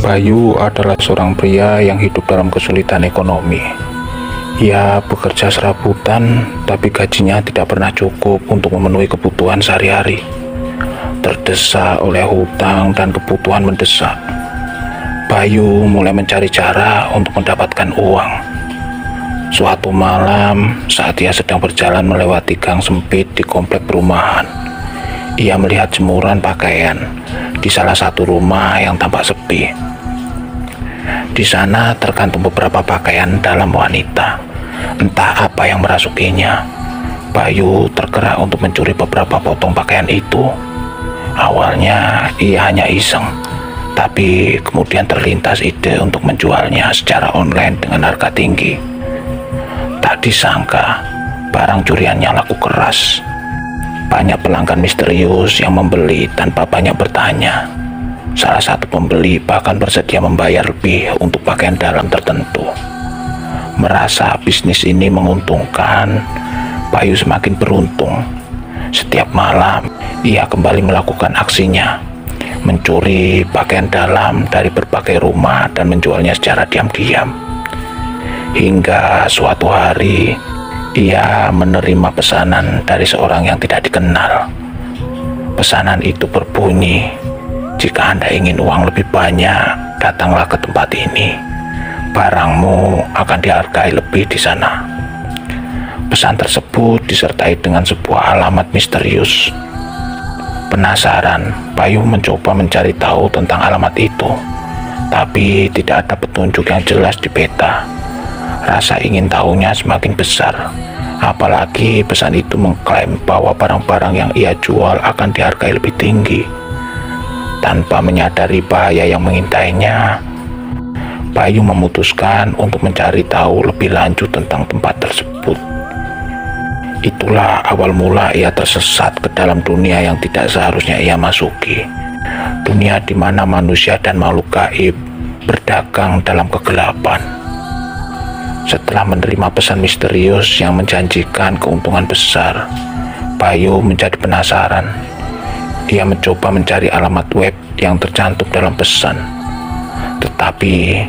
Bayu adalah seorang pria yang hidup dalam kesulitan ekonomi. Ia bekerja serabutan, tapi gajinya tidak pernah cukup untuk memenuhi kebutuhan sehari-hari. Terdesak oleh hutang dan kebutuhan mendesak, Bayu mulai mencari cara untuk mendapatkan uang. Suatu malam, saat ia sedang berjalan melewati gang sempit di komplek perumahan, ia melihat jemuran pakaian di salah satu rumah yang tampak sepi. Di sana tergantung beberapa pakaian dalam wanita. Entah apa yang merasukinya, Bayu tergerak untuk mencuri beberapa potong pakaian itu. Awalnya ia hanya iseng, tapi kemudian terlintas ide untuk menjualnya secara online dengan harga tinggi. Tak disangka, barang curiannya laku keras. Banyak pelanggan misterius yang membeli tanpa banyak bertanya. Salah satu pembeli bahkan bersedia membayar lebih untuk pakaian dalam tertentu. Merasa bisnis ini menguntungkan, Bayu semakin beruntung. Setiap malam, ia kembali melakukan aksinya, mencuri pakaian dalam dari berbagai rumah dan menjualnya secara diam-diam. Hingga suatu hari, ia menerima pesanan dari seorang yang tidak dikenal. Pesanan itu berbunyi, "Jika Anda ingin uang lebih banyak, datanglah ke tempat ini. Barangmu akan dihargai lebih di sana." Pesan tersebut disertai dengan sebuah alamat misterius. Penasaran, Bayu mencoba mencari tahu tentang alamat itu, tapi tidak ada petunjuk yang jelas di peta. Rasa ingin tahunya semakin besar, apalagi pesan itu mengklaim bahwa barang-barang yang ia jual akan dihargai lebih tinggi. Tanpa menyadari bahaya yang mengintainya, Bayu memutuskan untuk mencari tahu lebih lanjut tentang tempat tersebut. Itulah awal mula ia tersesat ke dalam dunia yang tidak seharusnya ia masuki. Dunia di mana manusia dan makhluk gaib berdagang dalam kegelapan. Setelah menerima pesan misterius yang menjanjikan keuntungan besar, Bayu menjadi penasaran. Ia mencoba mencari alamat web yang tercantum dalam pesan, tetapi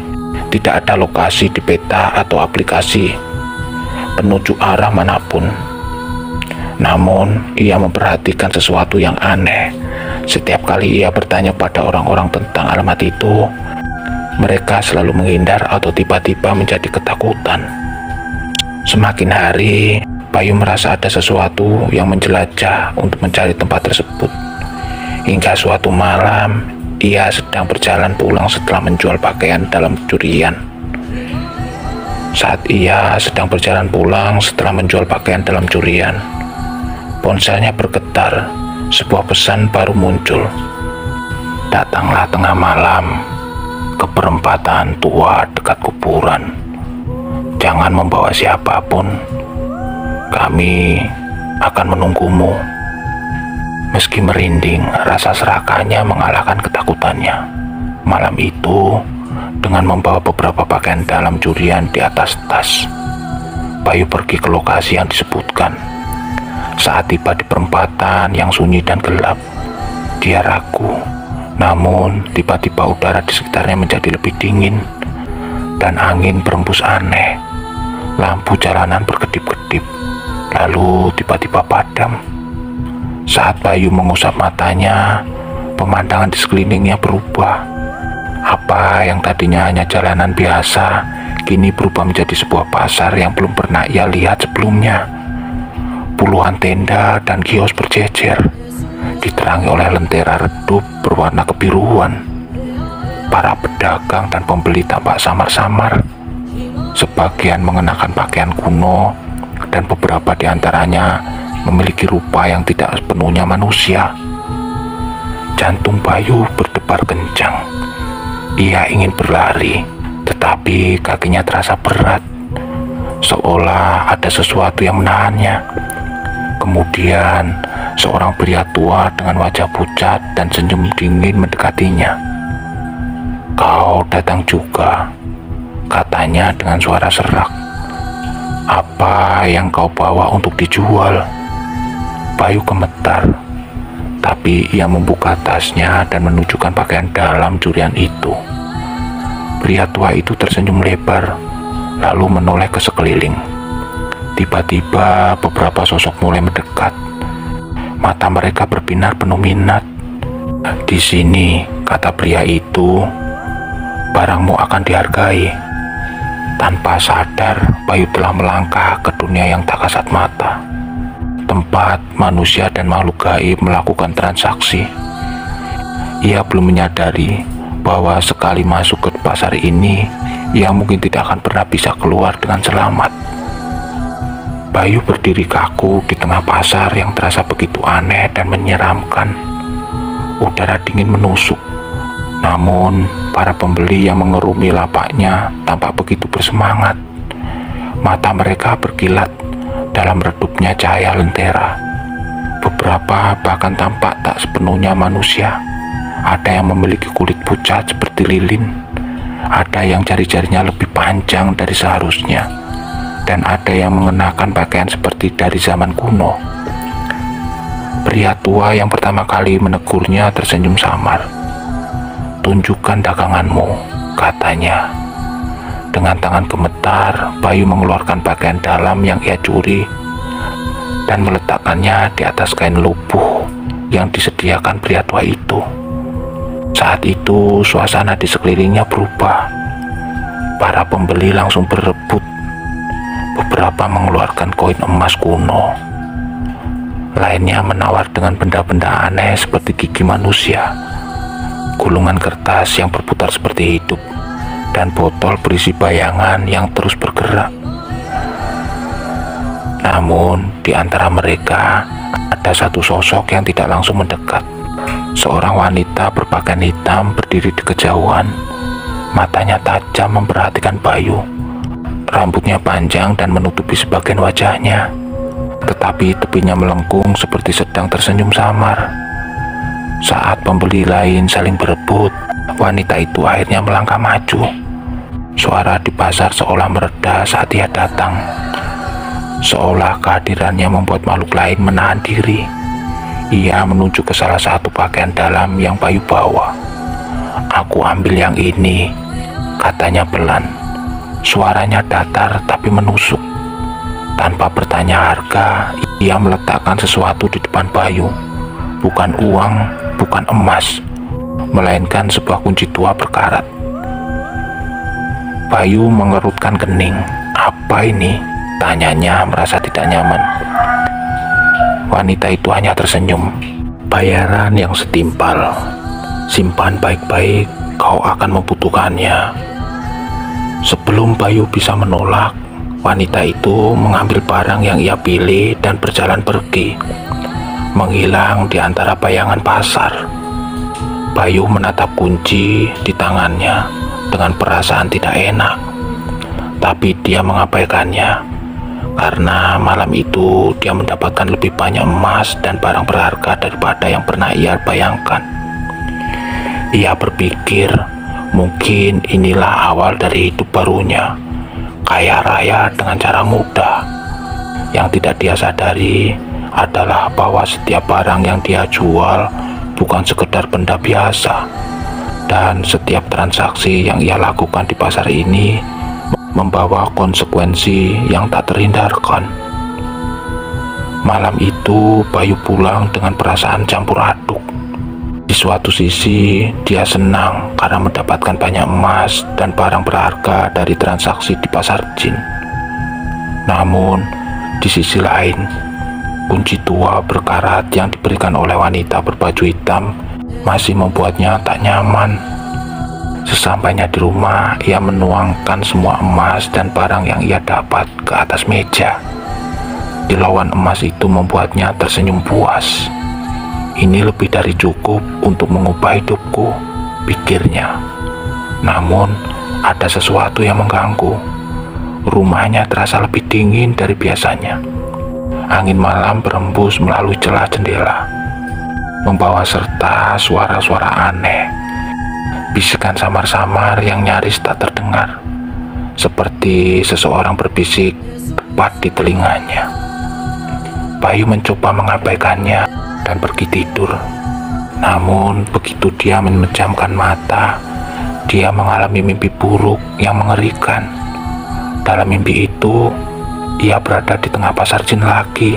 tidak ada lokasi di peta atau aplikasi penunjuk arah manapun. Namun, ia memperhatikan sesuatu yang aneh. Setiap kali ia bertanya pada orang-orang tentang alamat itu, mereka selalu menghindar atau tiba-tiba menjadi ketakutan. Semakin hari, Bayu merasa ada sesuatu yang menjelajah untuk mencari tempat tersebut. Hingga suatu malam, ia sedang berjalan pulang setelah menjual pakaian dalam curian. Saat ia sedang berjalan pulang setelah menjual pakaian dalam curian, ponselnya bergetar. Sebuah pesan baru muncul. "Datanglah tengah malam ke perempatan tua dekat kuburan. Jangan membawa siapapun. Kami akan menunggumu." Meski merinding, rasa serakahnya mengalahkan ketakutannya. Malam itu, dengan membawa beberapa pakaian dalam curian di atas tas, Bayu pergi ke lokasi yang disebutkan. Saat tiba di perempatan yang sunyi dan gelap, dia ragu. Namun, tiba-tiba udara di sekitarnya menjadi lebih dingin, dan angin berembus aneh. Lampu jalanan berkedip-kedip, lalu tiba-tiba padam. Saat Bayu mengusap matanya, pemandangan di sekelilingnya berubah. Apa yang tadinya hanya jalanan biasa, kini berubah menjadi sebuah pasar yang belum pernah ia lihat sebelumnya. Puluhan tenda dan kios berjejer, diterangi oleh lentera redup berwarna kebiruan. Para pedagang dan pembeli tampak samar-samar. Sebagian mengenakan pakaian kuno, dan beberapa di antaranya memiliki rupa yang tidak sepenuhnya manusia. Jantung Bayu berdebar kencang. Ia ingin berlari, tetapi kakinya terasa berat, seolah ada sesuatu yang menahannya. Kemudian, seorang pria tua dengan wajah pucat dan senyum dingin mendekatinya. "Kau datang juga," katanya dengan suara serak. "Apa yang kau bawa untuk dijual?" Bayu gemetar, tapi ia membuka tasnya dan menunjukkan pakaian dalam curian itu. Pria tua itu tersenyum lebar, lalu menoleh ke sekeliling. Tiba-tiba beberapa sosok mulai mendekat. Mata mereka berbinar penuh minat. "Di sini," kata pria itu, "barangmu akan dihargai." Tanpa sadar, Bayu telah melangkah ke dunia yang tak kasat mata, tempat manusia dan makhluk gaib melakukan transaksi. Ia belum menyadari bahwa sekali masuk ke pasar ini, ia mungkin tidak akan pernah bisa keluar dengan selamat. Bayu berdiri kaku di tengah pasar yang terasa begitu aneh dan menyeramkan. Udara dingin menusuk, namun para pembeli yang mengerumi lapaknya tampak begitu bersemangat. Mata mereka berkilat dalam redupnya cahaya lentera. Beberapa bahkan tampak tak sepenuhnya manusia. Ada yang memiliki kulit pucat seperti lilin, ada yang jari-jarinya lebih panjang dari seharusnya, dan ada yang mengenakan pakaian seperti dari zaman kuno. Pria tua yang pertama kali menegurnya tersenyum samar. "Tunjukkan daganganmu," katanya. Dengan tangan gemetar, Bayu mengeluarkan pakaian dalam yang ia curi dan meletakkannya di atas kain lubuh yang disediakan pria tua itu. Saat itu, suasana di sekelilingnya berubah. Para pembeli langsung berebut. Beberapa mengeluarkan koin emas kuno. Lainnya menawar dengan benda-benda aneh seperti gigi manusia, gulungan kertas yang berputar seperti hidup, dan botol berisi bayangan yang terus bergerak. Namun, di antara mereka ada satu sosok yang tidak langsung mendekat. Seorang wanita berpakaian hitam berdiri di kejauhan. Matanya tajam memperhatikan Bayu. Rambutnya panjang dan menutupi sebagian wajahnya, tetapi tepinya melengkung seperti sedang tersenyum samar. Saat pembeli lain saling berebut, wanita itu akhirnya melangkah maju. Suara di pasar seolah mereda saat ia datang, seolah kehadirannya membuat makhluk lain menahan diri. Ia menunjuk ke salah satu pakaian dalam yang Bayu bawa. "Aku ambil yang ini," katanya pelan. Suaranya datar tapi menusuk. Tanpa bertanya harga, ia meletakkan sesuatu di depan Bayu. Bukan uang, bukan emas, melainkan sebuah kunci tua berkarat. Bayu mengerutkan kening. "Apa ini?" tanyanya merasa tidak nyaman. Wanita itu hanya tersenyum. "Bayaran yang setimpal. Simpan baik-baik, kau akan membutuhkannya." Sebelum Bayu bisa menolak, wanita itu mengambil barang yang ia pilih dan berjalan pergi, menghilang di antara bayangan pasar. Bayu menatap kunci di tangannya dengan perasaan tidak enak, tapi dia mengabaikannya. Karena malam itu dia mendapatkan lebih banyak emas dan barang berharga daripada yang pernah ia bayangkan. Ia berpikir mungkin inilah awal dari hidup barunya, kaya raya dengan cara mudah. Yang tidak dia sadari adalah bahwa setiap barang yang dia jual bukan sekedar benda biasa, dan setiap transaksi yang ia lakukan di pasar ini membawa konsekuensi yang tak terhindarkan. Malam itu Bayu pulang dengan perasaan campur aduk. Di suatu sisi dia senang karena mendapatkan banyak emas dan barang berharga dari transaksi di pasar jin. Namun di sisi lain, kunci tua berkarat yang diberikan oleh wanita berbaju hitam masih membuatnya tak nyaman. Sesampainya di rumah, ia menuangkan semua emas dan barang yang ia dapat ke atas meja. Kilauan emas itu membuatnya tersenyum puas. "Ini lebih dari cukup untuk mengubah hidupku," pikirnya. Namun, ada sesuatu yang mengganggu. Rumahnya terasa lebih dingin dari biasanya. Angin malam berembus melalui celah jendela, membawa serta suara-suara aneh. Bisikan samar-samar yang nyaris tak terdengar, seperti seseorang berbisik tepat di telinganya. Bayu mencoba mengabaikannya dan pergi tidur. Namun begitu dia memejamkan mata, dia mengalami mimpi buruk yang mengerikan. Dalam mimpi itu, ia berada di tengah pasar jin lagi.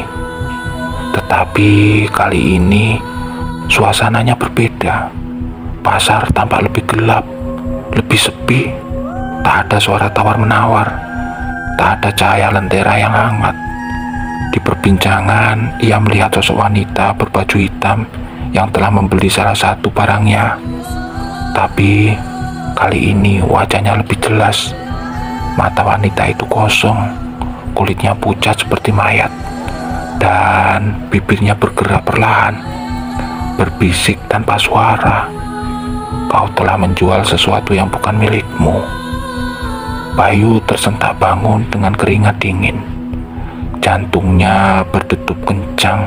Tetapi kali ini suasananya berbeda. Pasar tampak lebih gelap, lebih sepi. Tak ada suara tawar-menawar, tak ada cahaya lentera yang hangat. Di perbincangan, ia melihat sosok wanita berbaju hitam yang telah membeli salah satu barangnya. Tapi kali ini wajahnya lebih jelas. Mata wanita itu kosong, kulitnya pucat seperti mayat, dan bibirnya bergerak perlahan, berbisik tanpa suara. Kau telah menjual sesuatu yang bukan milikmu. Bayu tersentak bangun dengan keringat dingin. Jantungnya berdetup kencang.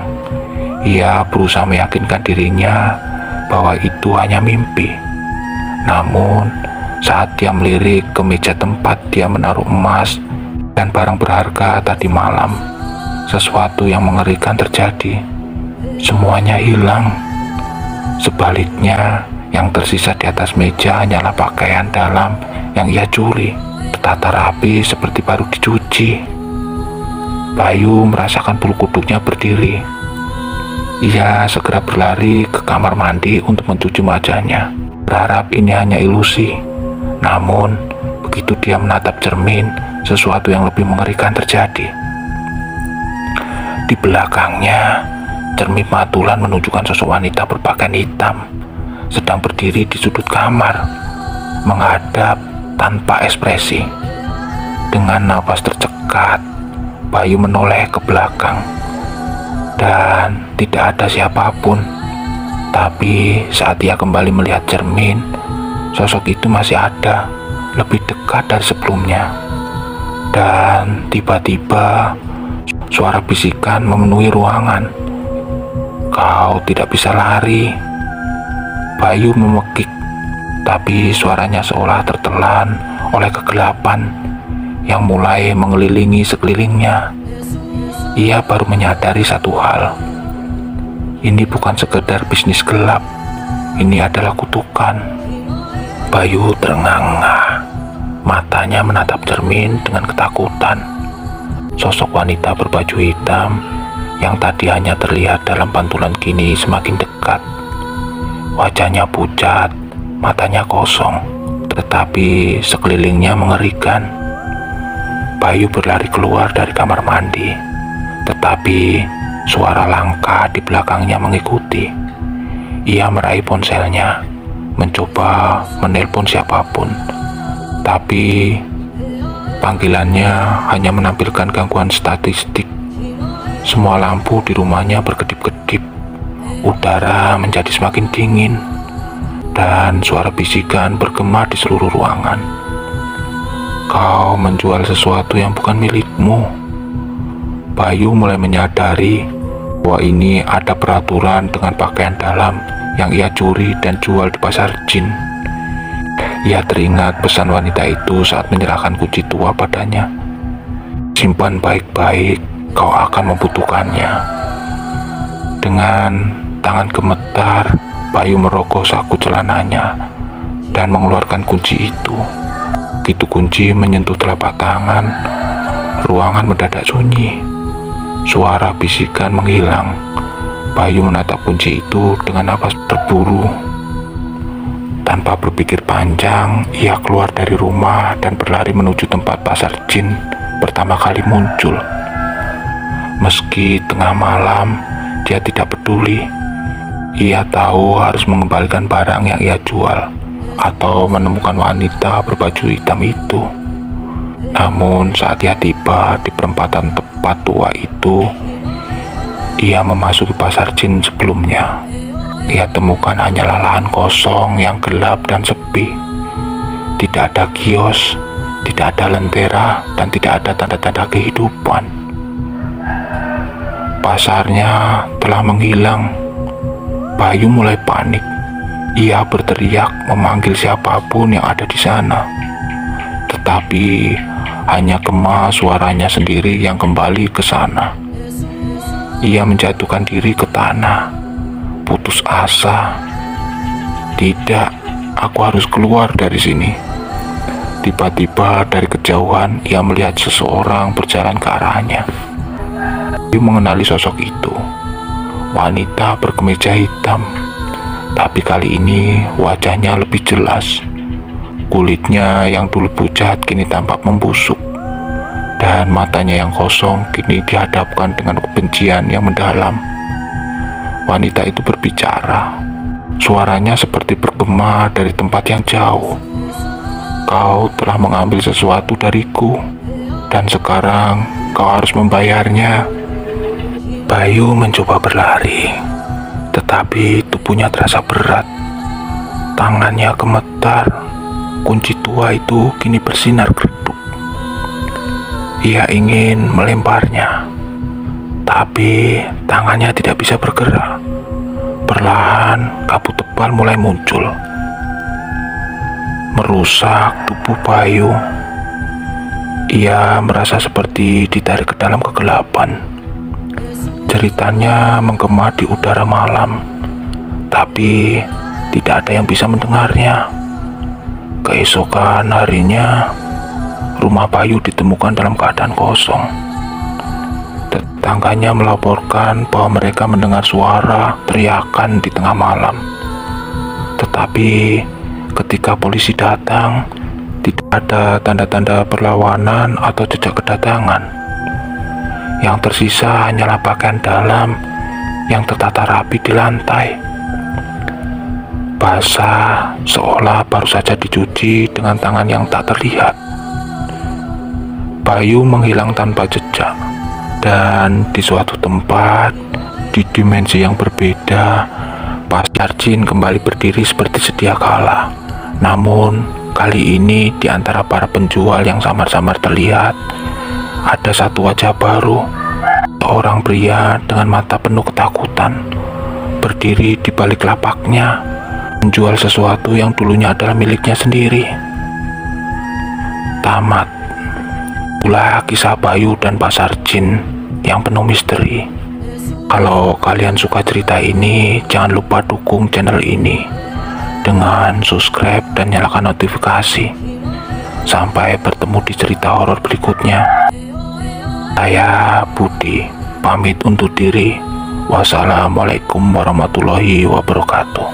Ia berusaha meyakinkan dirinya bahwa itu hanya mimpi. Namun, saat dia melirik ke meja tempat dia menaruh emas dan barang berharga tadi malam, sesuatu yang mengerikan terjadi. Semuanya hilang. Sebaliknya, yang tersisa di atas meja hanyalah pakaian dalam yang ia curi, tertata rapi seperti baru dicuci. Bayu merasakan bulu kuduknya berdiri. Ia segera berlari ke kamar mandi untuk mencuci wajahnya, berharap ini hanya ilusi. Namun, begitu dia menatap cermin, sesuatu yang lebih mengerikan terjadi. Di belakangnya, cermin matulan menunjukkan sosok wanita berpakaian hitam sedang berdiri di sudut kamar, menghadap tanpa ekspresi. Dengan napas tercekat, Bayu menoleh ke belakang dan tidak ada siapapun. Tapi saat ia kembali melihat cermin, sosok itu masih ada, lebih dekat dari sebelumnya. Dan tiba-tiba suara bisikan memenuhi ruangan. Kau tidak bisa lari. Bayu memekik, tapi suaranya seolah tertelan oleh kegelapan yang mulai mengelilingi sekelilingnya. Ia baru menyadari satu hal. Ini bukan sekedar bisnis gelap, ini adalah kutukan. Bayu terengah-engah, matanya menatap cermin dengan ketakutan. Sosok wanita berbaju hitam yang tadi hanya terlihat dalam pantulan kini semakin dekat. Wajahnya pucat, matanya kosong, tetapi sekelilingnya mengerikan. Bayu berlari keluar dari kamar mandi, tetapi suara langkah di belakangnya mengikuti. Ia meraih ponselnya, mencoba menelpon siapapun, tapi panggilannya hanya menampilkan gangguan statistik. Semua lampu di rumahnya berkedip-kedip. Udara menjadi semakin dingin, dan suara bisikan bergema di seluruh ruangan. Kau menjual sesuatu yang bukan milikmu. Bayu mulai menyadari bahwa ini ada peraturan dengan pakaian dalam yang ia curi dan jual di pasar jin. Ia teringat pesan wanita itu saat menyerahkan kunci tua padanya. Simpan baik-baik, kau akan membutuhkannya. Dengan tangan gemetar, Bayu merogoh saku celananya dan mengeluarkan kunci itu. Begitu kunci menyentuh telapak tangan, ruangan mendadak sunyi. Suara bisikan menghilang. Bayu menatap kunci itu dengan napas terburu. Tanpa berpikir panjang, ia keluar dari rumah dan berlari menuju tempat pasar jin pertama kali muncul. Meski tengah malam, dia tidak peduli. Ia tahu harus mengembalikan barang yang ia jual atau menemukan wanita berbaju hitam itu. Namun saat ia tiba di perempatan tepat tua itu, ia memasuki pasar jin sebelumnya. Ia temukan hanyalah lahan kosong yang gelap dan sepi. Tidak ada kios, tidak ada lentera, dan tidak ada tanda-tanda kehidupan. Pasarnya telah menghilang. Bayu mulai panik. Ia berteriak memanggil siapapun yang ada di sana, tetapi hanya Gema suaranya sendiri yang kembali ke sana. Ia menjatuhkan diri ke tanah, putus asa. Tidak, aku harus keluar dari sini. Tiba-tiba dari kejauhan ia melihat seseorang berjalan ke arahnya. Dia mengenali sosok itu, wanita berkemeja hitam. Tapi kali ini wajahnya lebih jelas. Kulitnya yang dulu pucat kini tampak membusuk, dan matanya yang kosong kini dihadapkan dengan kebencian yang mendalam. Wanita itu berbicara. Suaranya seperti bergema dari tempat yang jauh. Kau telah mengambil sesuatu dariku, dan sekarang kau harus membayarnya. Bayu mencoba berlari, tetapi tubuhnya terasa berat. Tangannya gemetar. Kunci tua itu kini bersinar redup. Ia ingin melemparnya, tapi tangannya tidak bisa bergerak. Perlahan kabut tebal mulai muncul, merusak tubuh Bayu. Ia merasa seperti ditarik ke dalam kegelapan. Ceritanya menggema di udara malam, tapi tidak ada yang bisa mendengarnya. Keesokan harinya, rumah Bayu ditemukan dalam keadaan kosong. Tetangganya melaporkan bahwa mereka mendengar suara teriakan di tengah malam. Tetapi ketika polisi datang, tidak ada tanda-tanda perlawanan atau jejak kedatangan. Yang tersisa hanyalah pakaian dalam yang tertata rapi di lantai, basah seolah baru saja dicuci dengan tangan yang tak terlihat. Bayu menghilang tanpa jejak, dan di suatu tempat di dimensi yang berbeda, Pasar Jin kembali berdiri seperti sedia kala. Namun kali ini di antara para penjual yang samar-samar terlihat, ada satu wajah baru. Seorang pria dengan mata penuh ketakutan berdiri di balik lapaknya, menjual sesuatu yang dulunya adalah miliknya sendiri. Tamat. Itulah kisah Bayu dan Pasar Jin yang penuh misteri. Kalau kalian suka cerita ini, jangan lupa dukung channel ini dengan subscribe dan nyalakan notifikasi. Sampai bertemu di cerita horor berikutnya. Saya Budi, pamit undur diri. Wassalamualaikum warahmatullahi wabarakatuh.